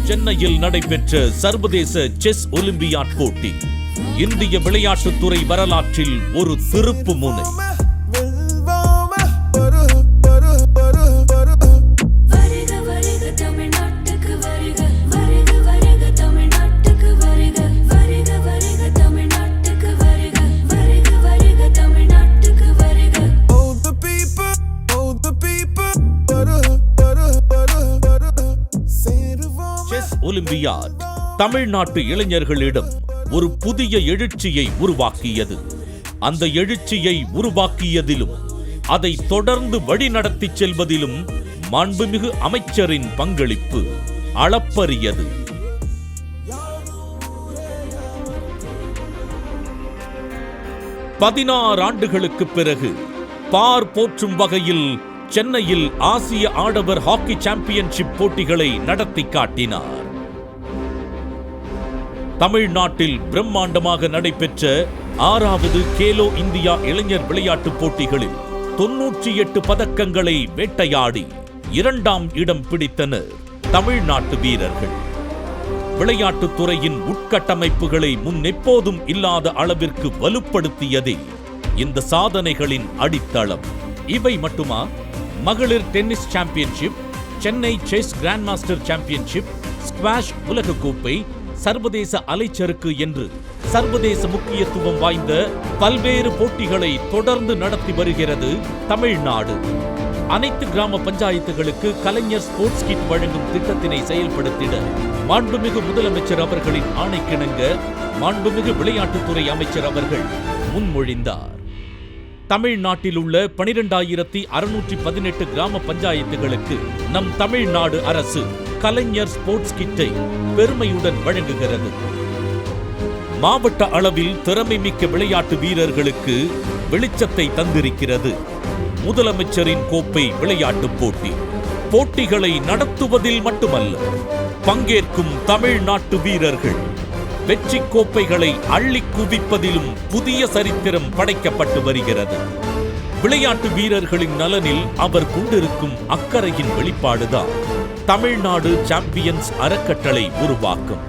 சென்னையில் நடைபெற்ற சர்வதேச செஸ் ஒலிம்பியாட் போட்டி இந்திய விளையாட்டுத்துறை வரலாற்றில் ஒரு திருப்பு முனை. செஸ் ஒலிம்பியாட் தமிழ்நாட்டு இளைஞர்களிடம் ஒரு புதிய எழுச்சியை உருவாக்கியது. அந்த எழுச்சியை உருவாக்கியதிலும் அதை தொடர்ந்து வழிநடத்தி செல்வதிலும் மாண்புமிகு அமைச்சரின் பங்களிப்பு அளப்பரியது. ஆண்டுகளுக்கு பிறகு பார் போற்றும் வகையில் சென்னையில் ஆசிய ஆடவர் ஹாக்கி சாம்பியன்ஷிப் போட்டிகளை நடத்தி காட்டினார். தமிழ்நாட்டில் பிரம்மாண்டமாக நடைபெற்ற 6வது கேலோ இந்தியா இளைஞர் விளையாட்டுப் போட்டிகளில் 98 பதக்கங்களை வேட்டையாடி 2ஆம் இடம் பிடித்தனர் தமிழ்நாட்டு வீரர்கள். விளையாட்டுத் துறையின் உட்கட்டமைப்புகளை முன்னெப்போதும் இல்லாத அளவிற்கு வலுப்படுத்தியதே இந்த சாதனைகளின் அடித்தளம். இவை மட்டுமா? மகளிர் tennis championship, Chennai chess grand master championship, squash உலகக்கோப்பை, சர்வதேச அலைச்சறுக்கு என்று சர்வதேச முக்கியத்துவம் வாய்ந்த பல்வேறு போட்டிகளை தொடர்ந்து நடத்தி வருகிறது தமிழ்நாடு. அனைத்து கிராம பஞ்சாயத்துகளுக்கு கலைஞர் ஸ்போர்ட்ஸ் கிட் வழங்கும் திட்டத்தினை செயல்படுத்திட மாண்புமிகு முதலமைச்சர் அவர்களின் ஆணைக்கிணங்க மாண்புமிகு விளையாட்டுத்துறை அமைச்சர் அவர்கள் முன்மொழிந்தார். தமிழ்நாட்டில் உள்ள 12,618 கிராம பஞ்சாயத்துகளுக்கு நம் தமிழ்நாடு அரசு கலைஞர் ஸ்போர்ட்ஸ் கிட்டை பெருமையுடன் வழங்குகிறது. மாவட்ட அளவில் திறமை மிக்க விளையாட்டு வீரர்களுக்கு வெளிச்சத்தை தந்திருக்கிறது முதலமைச்சரின் கோப்பை விளையாட்டுப் போட்டி. போட்டிகளை நடத்துவதில் மட்டுமல்ல, பங்கேற்கும் தமிழ்நாட்டு வீரர்கள் வெற்றி கோப்பைகளை அள்ளி குவிப்பதிலும் புதிய சரித்திரம் படைக்கப்பட்டு வருகிறது. விளையாட்டு வீரர்களின் நலனில் அவர் கொண்டிருக்கும் அக்கறையின் வெளிப்பாடுதான் தமிழ்நாடு சாம்பியன்ஸ் அறக்கட்டளை உருவாக்கும்.